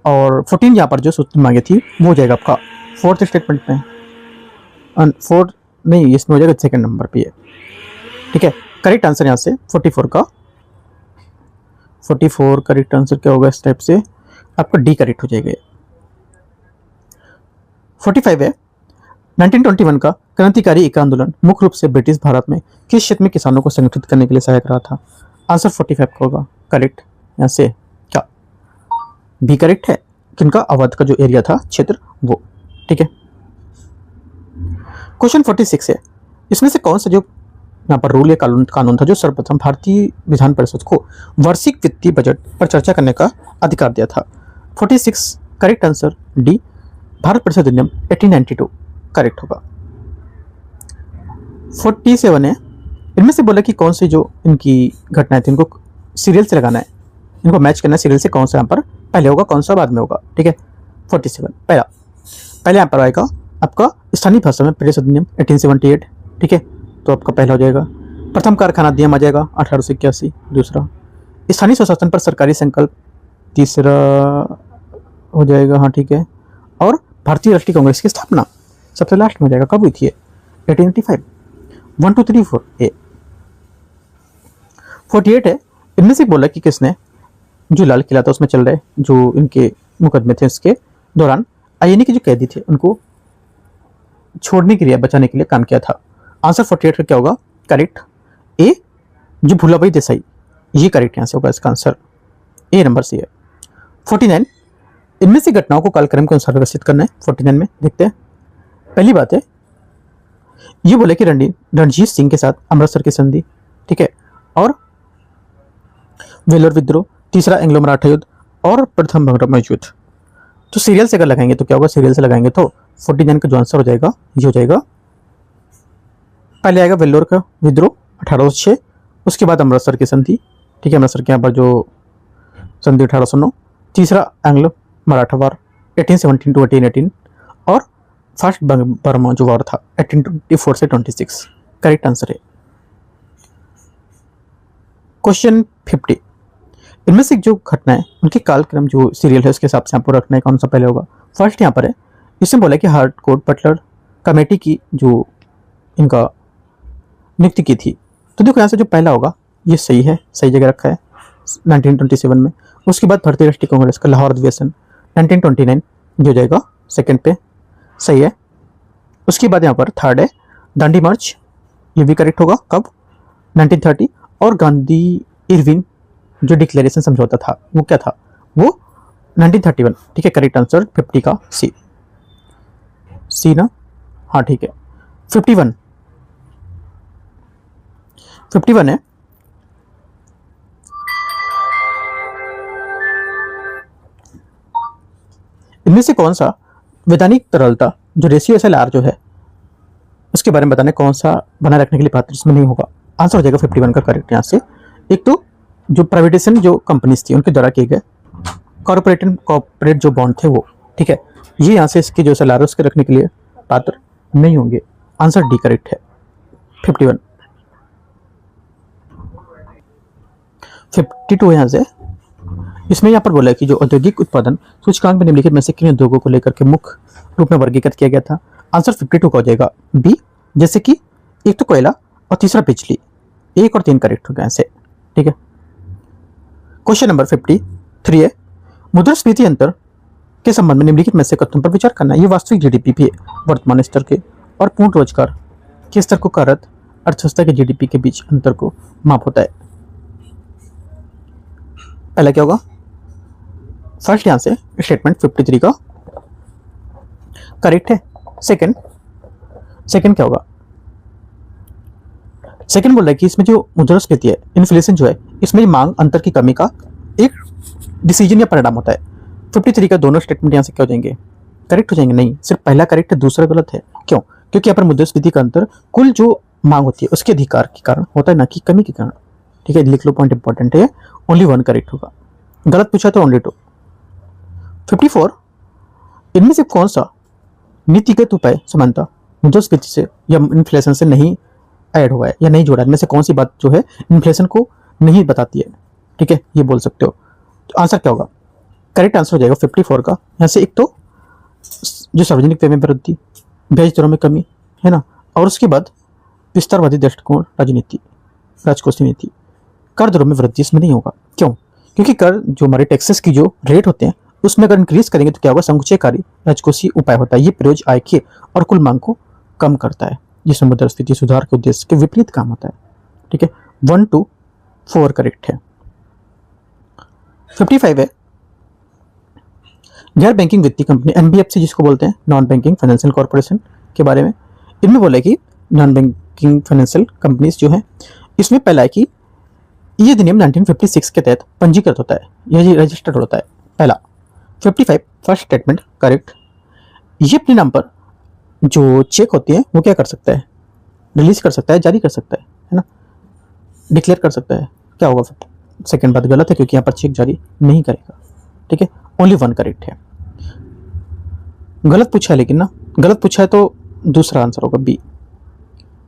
और 14 यहाँ पर जो सूत्र मांगे थी वो हो जाएगा आपका 4th स्टेटमेंट में, 4 नहीं इसमें हो जाएगा 2nd नंबर पे। ठीक है, करेक्ट आंसर यहाँ से 44 का 44 करेक्ट आंसर क्या होगा? इस टाइप से आपका डी करेक्ट हो जाएगा। 45 है 1921 का क्रांतिकारी एक आंदोलन मुख्य रूप से ब्रिटिश भारत में किस क्षेत्र में किसानों को संगठित करने के लिए सहायक रहा था? आंसर 45 का होगा करेक्ट। यहाँ से क्या बी करेक्ट है? किनका? अवध का जो एरिया था, क्षेत्र, वो। ठीक है। क्वेश्चन 46 है, इसमें से कौन सा जो यहाँ पर रूल या कानून था जो सर्वप्रथम भारतीय विधान परिषद को वार्षिक वित्तीय बजट पर चर्चा करने का अधिकार दिया था? 46 करेक्ट आंसर डी, भारत परिषद अधिनियम 1892 करेक्ट होगा। 47 है, इनमें से बोला कि कौन सी जो इनकी घटनाएं थी इनको सीरियल से लगाना है, इनको मैच करना है सीरियल से, कौन सा यहाँ पर पहले होगा कौन सा बाद में होगा। ठीक है। 47 पहले यहाँ पर आएगा आपका स्थानीय भाषा में प्रदेश अधिनियम 1878। ठीक है, तो आपका पहला हो जाएगा। प्रथम कारखाना अधिनियम आ जाएगा 1881। दूसरा स्थानीय स्वशासन पर सरकारी संकल्प, तीसरा हो जाएगा, हाँ ठीक है। और भारतीय राष्ट्रीय कांग्रेस की स्थापना सबसे लास्ट में हो जाएगा, कब हुई थी? 1885। 1 2 3 4 ए। 48 है, इनमें से बोला कि किसने जो लाल किला था उसमें चल रहे जो इनके मुकदमे थे उसके दौरान आईएनए के जो कैदी थे उनको छोड़ने के लिए, बचाने के लिए काम किया था? आंसर 48 का क्या होगा करेक्ट? ए, जो भूलाभाई देसाई, ये करेक्ट यहाँ से होगा इसका आंसर, ए नंबर सी है। 49, इनमें से घटनाओं को कालक्रम के अनुसार व्यवस्थित करना है। 49 में देखते हैं। पहली बात है ये बोले कि रणजीत सिंह के साथ अमृतसर की संधि, ठीक है, और वेलोर विद्रोह, तीसरा एंग्लो मराठा युद्ध और प्रथम भंगरमय युद्ध। तो सीरियल से अगर लगाएंगे तो क्या होगा? सीरियल से लगाएंगे तो 49 का जो आंसर हो जाएगा ये हो जाएगा, पहले आएगा वेल्लोर का विद्रोह 1806, उसके बाद अमृतसर की संधि, ठीक है, अमृतसर के यहाँ पर जो संधि 1809, तीसरा एंग्लो मराठा वार 1817 to 1818 और फर्स्ट बर्मा जो वार था 1824 से 26। करेक्ट आंसर है। क्वेश्चन 50, इनमें से जो घटना है उनके कालक्रम जो सीरियल है उसके हिसाब से आपको रखना है, कौन सा पहले होगा। फर्स्ट यहाँ पर है, इसमें बोला कि हार्डकोर्ट बटलर कमेटी की जो इनका नियुक्ति की थी, तो देखो यहाँ से जो पहला होगा ये सही है, सही जगह रखा है 1927 में। उसके बाद भारतीय राष्ट्रीय कांग्रेस का लाहौर अधिवेशन 1929 जो हो जाएगा सेकंड पे, सही है। उसके बाद यहाँ पर थर्ड है दांडी मार्च, ये भी करेक्ट होगा, कब? 1930। और गांधी इरविन जो डिक्लेरेशन समझौता था वो क्या था? वो 1931। ठीक है, करेक्ट आंसर 50 का सी, सी ना, हाँ ठीक है। 51 है, इनमें से कौन सा वैधानिक तरलता जो रेशियो एसएलआर जो है उसके बारे में बताने कौन सा बनाए रखने के लिए पात्र इसमें नहीं होगा? आंसर हो जाएगा 51 का करेक्ट यहाँ से। एक तो जो प्राइवेटाइजेशन जो कंपनीज थी उनके द्वारा किए गए कॉर्पोरेट जो बॉन्ड थे वो, ठीक है, ये यहाँ से इसके जो एसएलआर है उसके रखने के लिए पात्र नहीं होंगे। आंसर डी करेक्ट है 51। 52 यहाँ से, इसमें यहाँ पर बोला है कि जो औद्योगिक उत्पादन सूचकांक में निम्नलिखित में से किन उद्योगों को लेकर के मुख्य रूप में वर्गीकृत किया गया था? आंसर 52 का हो जाएगा बी, जैसे कि एक तो कोयला और तीसरा बिजली। 1 और 3 करेक्ट हो गया ऐसे, ठीक है। क्वेश्चन नंबर 53 है, मुद्रास्फीति अंतर के संबंध में निम्नलिखित में से कथनों पर विचार करना है। ये वास्तविक जीडीपी के वर्तमान स्तर के और पूर्ण रोजगार के स्तर को कार्यरत अर्थव्यवस्था के जीडीपी के बीच अंतर को माप होता है। पहला क्या होगा? फर्स्ट यहां से स्टेटमेंट 53 का करेक्ट है। सेकंड क्या होगा? सेकंड बोल रहा है कि इसमें जो मुद्रास्फीति है, इन्फ्लेशन जो है, इसमें मांग अंतर की कमी का एक डिसीजन या परिणाम होता है। 53 का दोनों स्टेटमेंट यहां से क्या हो जाएंगे? करेक्ट हो जाएंगे? नहीं, सिर्फ पहला करेक्ट है, दूसरा गलत है। क्यों? क्योंकि यहाँ पर मुद्रास्फीति का अंतर कुल जो मांग होती है उसके अधिकार के कारण होता है, ना कि कमी के कारण। ठीक है, लिख लो, पॉइंट इंपॉर्टेंट है। ओनली 1 करेक्ट होगा, गलत पूछा तो ओनली 2। 54, इनमें से कौन सा नीतिगत उपाय समानता मुद्रास्फीति से या इन्फ्लेशन से नहीं ऐड हुआ है या नहीं जोड़ा? इनमें से कौन सी बात जो है इन्फ्लेशन को नहीं बताती है? ठीक है, ये बोल सकते हो। तो आंसर क्या होगा? करेक्ट आंसर हो जाएगा 54 का। यहाँ से एक तो जो सार्वजनिक व्यय में वृद्धि, ब्याज दरों में कमी है ना, और उसके बाद विस्तारवादी दृष्टिकोण राजनीति, राजकोषीय नीति, कर दरों में वृद्धि इसमें नहीं होगा। क्यों? क्योंकि कर जो हमारे टैक्सेस की जो रेट होते हैं उसमें अगर इंक्रीज करेंगे तो क्या होगा, संकुचयकारी राजकोषीय उपाय होता है। ये प्रयोज्य आय के और कुल मांग को कम करता है, जिसमें मुद्रास्फीति सुधार के उद्देश्य के विपरीत काम होता है। ठीक है, 1 to 4 करेक्ट है। 55 है गैर बैंकिंग वित्तीय कंपनी, एनबीएफसी जिसको बोलते हैं, नॉन बैंकिंग फाइनेंशियल कॉर्पोरेशन के बारे में। इनमें बोला कि नॉन बैंकिंग फाइनेंशियल कंपनीज जो है, इसमें पहला है कि ये अधिनियम 1956 के तहत पंजीकृत होता है, यह रजिस्टर्ड होता है पहला। 55 फर्स्ट स्टेटमेंट करेक्ट। ये अपने नाम पर जो चेक होती है वो क्या कर सकता है, रिलीज कर सकता है, जारी कर सकता है ना, डिक्लेयर कर सकता है। क्या होगा फिर, सेकंड बात गलत है क्योंकि यहाँ पर चेक जारी नहीं करेगा। ठीक है, ओनली 1 करेक्ट है। गलत पूछा है लेकिन ना, गलत पूछा है तो दूसरा आंसर होगा बी।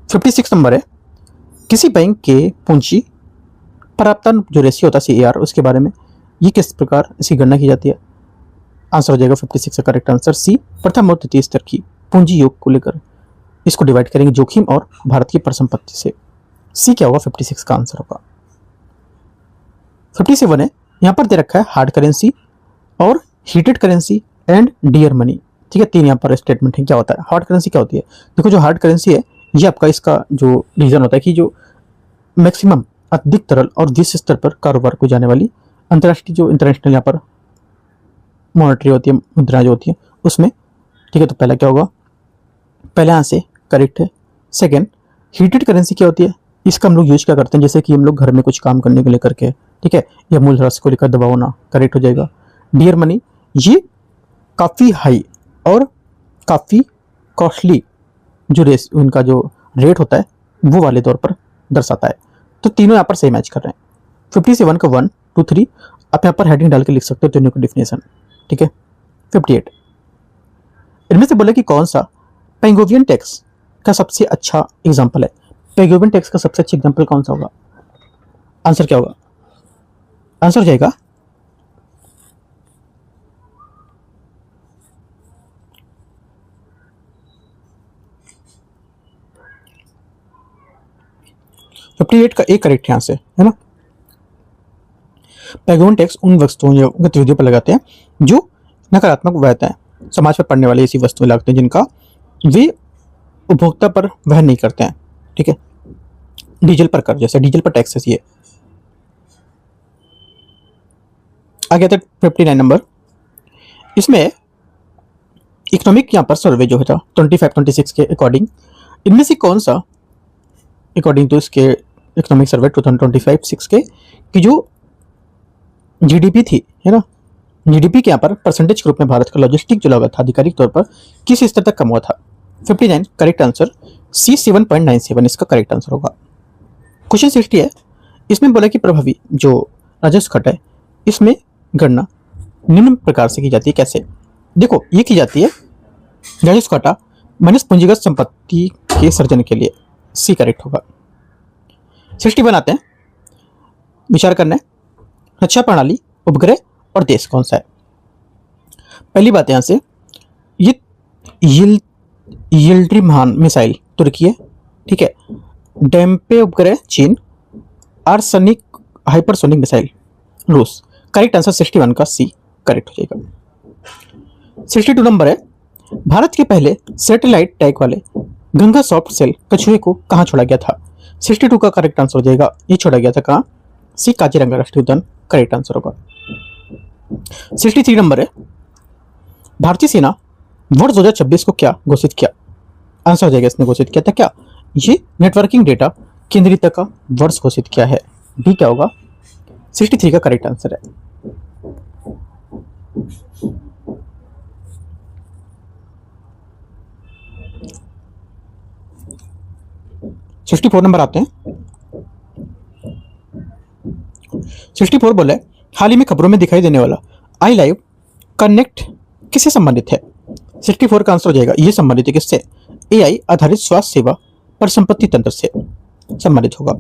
56 नंबर है किसी बैंक के पूंजी प्राप्तान जो रेशियो होता है CAR, उसके बारे में ये किस प्रकार इसकी गणना की जाती है। आंसर हो जाएगा 56 का करेक्ट आंसर सी। प्रथम और द्वितीय स्तर की पूंजी योग को लेकर इसको डिवाइड करेंगे जोखिम और भारत की परिसंपत्ति से। सी क्या होगा, 56 का आंसर होगा। 57 है, यहाँ पर दे रखा है हार्ड करेंसी और heated currency and dear money. ठीक है, 3 यहाँ पर स्टेटमेंट है। क्या होता है हार्ड करेंसी, क्या होती है, देखो जो हार्ड करेंसी है ये आपका इसका जो रीजन होता है कि जो मैक्सिमम अधिक तरल और विश्व स्तर पर कारोबार को जाने वाली अंतर्राष्ट्रीय जो इंटरनेशनल यहाँ पर मॉनेटरी होती है, मुद्रा जो होती है उसमें। ठीक है, तो पहला क्या होगा, पहले यहाँ से करेक्ट है। सेकेंड, हीटेड करेंसी क्या होती है, इसका हम लोग यूज क्या करते हैं, जैसे कि हम लोग घर में कुछ काम करने के लिए करके, ठीक है, या मूल्यह्रास को लेकर दबाव होना, करेक्ट हो जाएगा। डियर मनी, ये काफ़ी हाई और काफ़ी कॉस्टली जो उनका जो रेट होता है वो वाले तौर पर दर्शाता है। तो तीनों यहाँ पर सही मैच कर रहे हैं। 57 का 1 2 3 आप यहाँ पर हेडिंग डाल के लिख सकते हो तीनों की डिफिनेशन। ठीक है, 58 इनमें से बोले कि कौन सा पेंगोवियन टैक्स का सबसे अच्छा एग्जाम्पल है। पेंगोवियन टैक्स का सबसे अच्छा एग्जाम्पल कौन सा होगा, आंसर क्या होगा, आंसर हो जाएगा एट का एक करेक्ट यहाँ से, है ना। पेंगोवियन टैक्स उन वस्तुओं या गतिविधियों पर लगाते हैं जो नकारात्मक वहता है, समाज पर पड़ने वाली ऐसी वस्तुएं लगाते हैं जिनका वे उपभोक्ता पर वहन नहीं करते हैं। ठीक है, डीजल पर कर, जैसे डीजल पर टैक्स है ये। आगे आता है 59 नंबर, इसमें इकोनॉमिक यहाँ पर सर्वे जो था 25-26 के अकॉर्डिंग, इनमें से कौन सा अकॉर्डिंग टू इसके इकोनॉमिक सर्वे 2025-6 के कि जो जीडीपी थी, है ना, जीडीपी के यहाँ पर परसेंटेज के रूप में भारत का लॉजिस्टिक जो लागत था आधिकारिक तौर पर किस स्तर तक कम हुआ था। 59 करेक्ट आंसर सी 7.97 इसका करेक्ट आंसर होगा। क्वेश्चन 60 है, इसमें बोला कि प्रभावी जो राजस्व घट है इसमें गणना निम्न प्रकार से की जाती है। कैसे, देखो ये की जाती है राजस्व घाटा माइनस पूंजीगत संपत्ति के सर्जन के लिए, सी करेक्ट होगा। 61 आते हैं, विचार करना है रक्षा प्रणाली, उपग्रह और देश कौन सा है। पहली बात यहां से, ये यिल्ड्रिम्हान मिसाइल तुर्की है, ठीक है, डेम्पे उपग्रह चीन, आर्सनिक हाइपरसोनिक मिसाइल रूस। करेक्ट आंसर 61 का सी करेक्ट हो जाएगा। 62 नंबर है, भारत के पहले सैटेलाइट टैग वाले गंगा सॉफ्ट सेल कछुए को कहां छोड़ा गया था। 62 का करेक्ट आंसर हो जाएगा, ये छोड़ा गया था कहां, सी काजीरंगा राष्ट्रीय उद्यान करेक्ट आंसर होगा। 63 नंबर है, भारतीय सेना वर्ष 2026 को क्या घोषित किया। आंसर हो जाएगा इसने घोषित किया था क्या, ये नेटवर्किंग डेटा केंद्रीयता का वर्ष घोषित किया है, भी क्या होगा 63 का करेक्ट आंसर है। सिक्सटी 64 नंबर आते हैं। 64 बोले हाल ही में खबरों में दिखाई देने वाला आई लाइव कनेक्ट किससे संबंधित है। 64 का आंसर हो जाएगा, ये संबंधित है किससे, एआई आधारित स्वास्थ्य सेवा पर संपत्ति तंत्र से संबंधित होगा।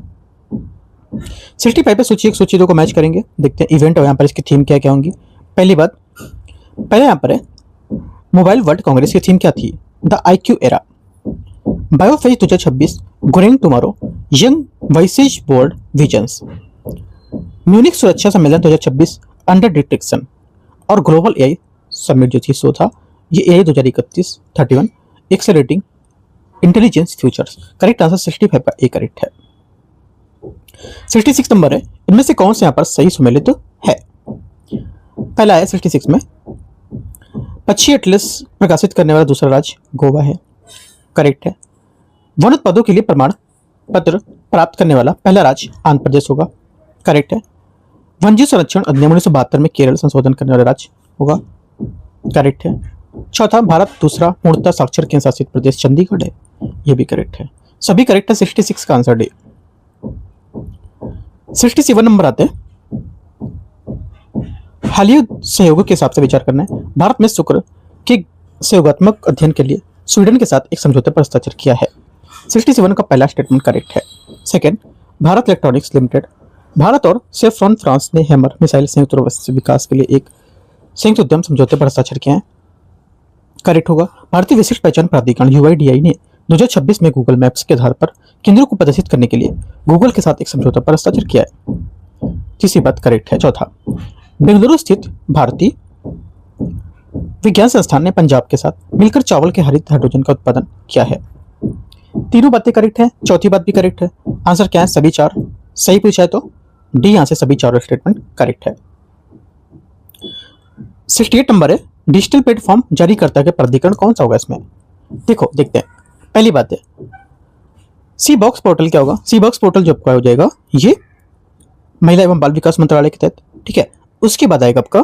65 पे सूची 2 को मैच करेंगे, देखते हैं इवेंट और यहाँ पर इसकी थीम क्या क्या होंगी। पहली बात, पहले यहाँ पर है मोबाइल वर्ल्ड कांग्रेस की थीम क्या थी, द IQ एरा। बायोफेज 2026 growing tomorrow young voices board visions. Munich सुरक्षा सम्मेलन 2026 अंडर डिटेक्शन और ग्लोबल एआई समिट जो थी सो था ये AI 2031 31 accelerating intelligence futures. Correct answer 65 का ए करेक्ट है। 66 नंबर है, इनमें से कौन से यहाँ पर सही सुमेलित है? पहला है 66 में, पक्षी एटलस प्रकाशित करने वाला दूसरा राज्य गोवा है। करेक्ट है। वन उत्पादों के लिए प्रमाण पत्र प्राप्त करने वाला पहला राज्य आंध्र प्रदेश होगा। करेक्ट है। वन्यजीव संरक्षण अधिनियम 1972 में केरल संशोधन करने वाला राज्य होगा। करेक्ट है। चौथा, भारत दूसरा पूर्णतः साक्षर केंद्र शासित प्रदेश चंडीगढ़ है। यह भी करेक्ट है। सभी करेक्ट है। 66 का आंसर डी। 67 नंबर आते हैं, हालिया सहयोगों के हिसाब से विचार करना है। भारत में शुक्र के सहयोगात्मक अध्ययन के लिए स्वीडन के साथ एक समझौते पर हस्ताक्षर किया है। 67 का पहला स्टेटमेंट करेक्ट है। Second, Bharat electronics limited, Bharat और सेफ्रॉन फ्रांस ने हैमर मिसाइल संयुक्त विकास के लिए एक संयुक्त उद्यम समझौते पर हस्ताक्षर किया है। करेक्ट होगा। भारतीय विशिष्ट पहचान प्राधिकरण यूआईडीआई ने 2026 में गूगल मैप्स के आधार पर केंद्रों को प्रदर्शित करने के लिए गूगल के साथ एक समझौता पर हस्ताक्षर किया है। तीसरी बात करेक्ट है। चौथा, बेंगलुरु स्थित भारतीय विज्ञान संस्थान ने पंजाब के साथ मिलकर चावल के हरित हाइड्रोजन का उत्पादन किया है। तीनों बातें करेक्ट है। चौथी बात भी करेक्ट है। आंसर क्या है? सभी चार सही पूछा है तो डी यहां से सभी चारों स्टेटमेंट करेक्ट है। 68 नंबर है, डिजिटल प्लेटफॉर्म जारीकर्ता के प्राधिकरण कौन सा होगा इसमें? देखो देखते हैं। पहली बात है सी बॉक्स पोर्टल क्या होगा? सी बॉक्स पोर्टल जो आपका हो जाएगा ये महिला एवं बाल विकास मंत्रालय के तहत, ठीक है। उसके बाद आएगा आपका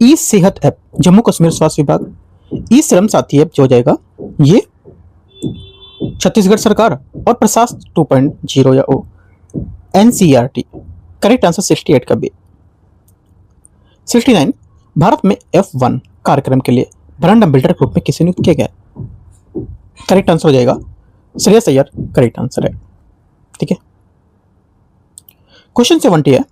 ई सेहत ऐप जम्मू कश्मीर स्वास्थ्य विभाग, ई श्रम साथी ऐप जो हो जाएगा ये छत्तीसगढ़ सरकार, और प्रशासन 2.0 या ओ एनसीईआरटी। करेक्ट आंसर 68 का बी। 69, भारत में F1 कार्यक्रम के लिए ब्रांड एम्बेसडर ग्रुप में किसे नियुक्त किया गया? करेक्ट आंसर हो जाएगा श्रेयस अय्यर। करेक्ट आंसर है, ठीक है। क्वेश्चन 70 है,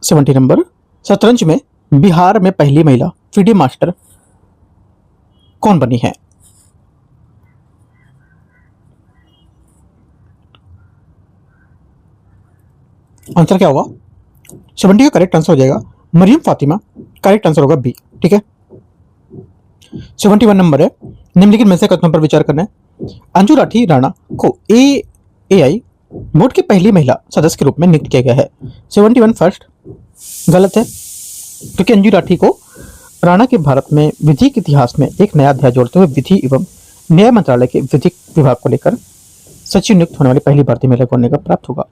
70 नंबर, शतरंज में बिहार में पहली महिला फीडे मास्टर कौन बनी है? आंसर क्या होगा? 70 का करेक्ट आंसर हो जाएगा मरियम फातिमा। करेक्ट आंसर होगा बी, ठीक है। 71 नंबर है, निम्नलिखित में से कथनों पर विचार करना है। अंजू राठी राणा को एआई बोर्ड की पहली महिला सदस्य के रूप में नियुक्त किया गया है। 71 फर्स्ट गलत है, क्योंकि अंजू राठी को राणा के भारत में विधि के इतिहास में एक नया अध्याय जोड़ते हुए विधि एवं न्याय मंत्रालय के विधिक विभाग को लेकर सचिव नियुक्त होने वाली पहली भारतीय महिला को होने का प्राप्त होगा।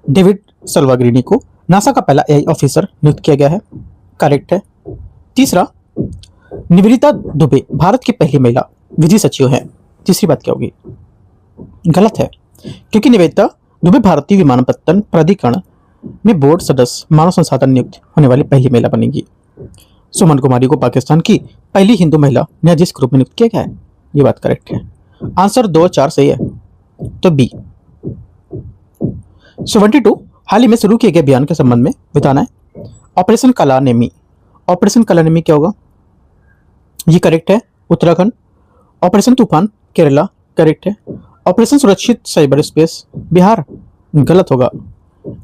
डेविड सल्वाग्रिनी को नासा का पहला एआई ऑफिसर नियुक्त किया गया है। करेक्ट है। तीसरा, निवेदिता दुबे भारत की पहली महिला विधि सचिव है। तीसरी बात क्या होगी? गलत है, क्योंकि निवेदिता दुबे भारतीय विमानपत्तन प्राधिकरण में बोर्ड सदस्य मानव संसाधन नियुक्त होने वाली पहली महिला बनेगी। सुमन कुमारी को पाकिस्तान की पहली हिंदू महिला न्यायाधीश के रूप में नियुक्त किया गया है। ये बात करेक्ट है। आंसर 2 और 4 सही है, तो बी। 72, हाल ही में शुरू किए गए अभियान के संबंध में बताना है। ऑपरेशन कलानेमी। ऑपरेशन कलानेमी क्या होगा? ये करेक्ट है, उत्तराखंड। ऑपरेशन तूफान केरला। करेक्ट है। ऑपरेशन सुरक्षित साइबर स्पेस बिहार। गलत होगा।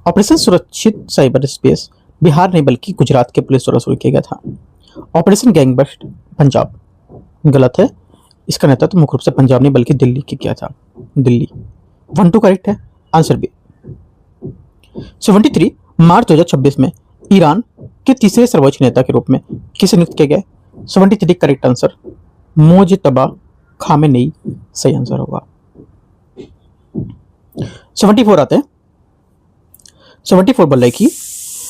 ऑपरेशन सुरक्षित साइबर स्पेस बिहार नहीं बल्कि गुजरात के पुलिस द्वारा शुरू किया गया था। ऑपरेशन गैंगबस्ट पंजाब। गलत है, इसका नेतृत्व मुख्य रूप से पंजाब नहीं बल्कि दिल्ली की किया था। दिल्ली। 1 2 करेक्ट है, आंसर बी। 73, मार्च 2026 में ईरान के तीसरे सर्वोच्च नेता के रूप में किसे नियुक्त किया गया? 73 करेक्ट आंसर मोजतबा खामेनेई सही आंसर होगा। 74 आते हैं। 74 बोल रहे कि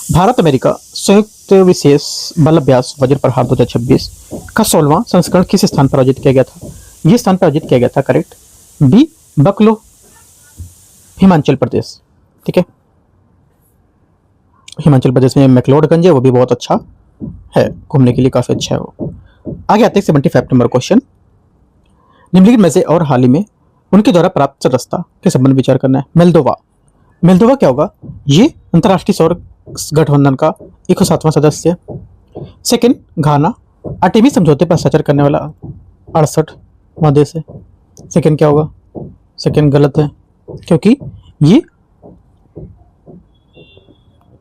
भारत अमेरिका संयुक्त विशेष बल अभ्यास वज्र प्रहार 2026 का 16वां संस्करण किस स्थान पर आयोजित किया गया था? यह स्थान पर आयोजित किया गया था। करेक्ट बी, बकलो हिमाचल प्रदेश, ठीक है। हिमाचल प्रदेश में मैक्लोडगंज है, वो भी बहुत अच्छा है, घूमने के लिए काफी अच्छा है वो। आगे आते हैं 75 नंबर क्वेश्चन। निम्नलिखित में से और हाल ही में उनके द्वारा प्राप्त सदस्यता के संबंध में विचार करना है। मोल्दोवा। मोल्दोवा क्या होगा? ये अंतर्राष्ट्रीय सौर गठबंधन का 107वां सदस्य है। सेकंड, घाना आर्टेमिस समझौते पर हस्ताक्षर करने वाला 68वां देश है। सेकंड क्या होगा? सेकंड गलत है, क्योंकि ये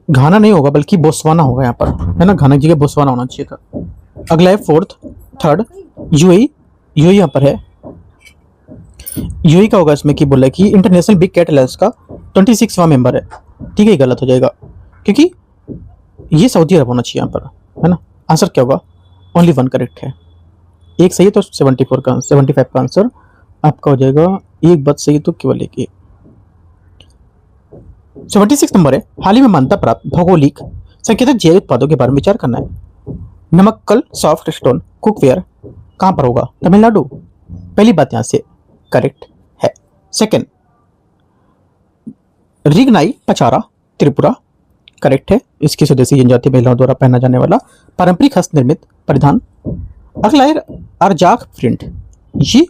घाना नहीं होगा बल्कि बोस्वाना होगा यहाँ पर, है ना, घाना की जगह बोस्वाना होना चाहिए था। अगला है फोर्थ, थर्ड यूएई, यूएई यहाँ पर है। यूएई का होगा इसमें कि बोला कि इंटरनेशनल बिग कैट अलायंस का 26वां मेंबर है। ठीक है, गलत हो जाएगा क्योंकि ये सऊदी अरब होना चाहिए यहाँ पर, है ना। आंसर क्या होगा? ओनली वन करेक्ट है, एक सही है तो 75 का आंसर आपका हो जाएगा। एक बात सही तो केवल एक। 76 नंबर है, हाल ही में मान्यता प्राप्त भौगोलिक संकेतक जैव उत्पादों के बारे में विचार करना है। नमक्कल सॉफ्ट स्टोन कुकवेयर कहां पर होगा? तमिलनाडु। पहली बात यहां से करेक्ट है। सेकंड, रिगनाई पचारा त्रिपुरा करेक्ट है, इसकी स्वदेशी जनजातीय महिलाओं द्वारा पहना जाने वाला पारंपरिक हस्त निर्मित परिधान। अगला है अरजाक प्रिंट, ये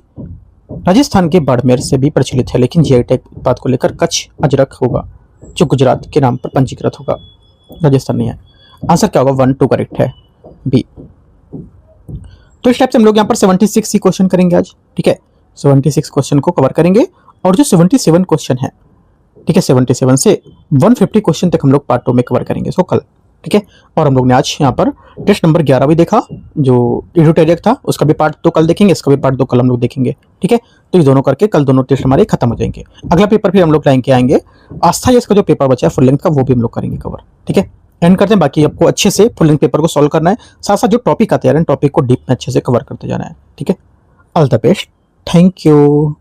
राजस्थान के बाड़मेर से भी प्रचलित है, लेकिन जीआई टैग उत्पाद को लेकर कच्छ अजरक होगा जो गुजरात के नाम पर पंजीकृत होगा, राजस्थान नहीं है। आंसर क्या होगा? 1 2 करेक्ट है, बी। तो इस टाइप से हम लोग यहाँ पर 76 ही क्वेश्चन करेंगे आज। ठीक है, 76 क्वेश्चन को कवर करेंगे और जो 77 क्वेश्चन है, ठीक है, 77 से 150 क्वेश्चन तक हम लोग पार्ट 2 में कवर करेंगे इसको कल। ठीक है, और हम लोग ने आज यहाँ पर टेस्ट नंबर 11 भी देखा जो एडुटेरियक था, उसका भी पार्ट 2 कल देखेंगे, इसका भी पार्ट 2 कल हम लोग देखेंगे। ठीक है, तो ये दोनों करके कल दोनों टेस्ट हमारे खत्म हो जाएंगे। अगला पेपर फिर हम लोग लाइन के आएंगे आस्था, इसका जो पेपर बचा है फुल लेंथ का वो भी हम लोग करेंगे कवर। ठीक है, एंड करते हैं। बाकी आपको अच्छे से फुल लेंथ पेपर को सॉल्व करना है, साथ साथ जो टॉपिक आते हैं टॉपिक को डीप में अच्छे से कवर करते जाना है। ठीक है, all the best, thank you.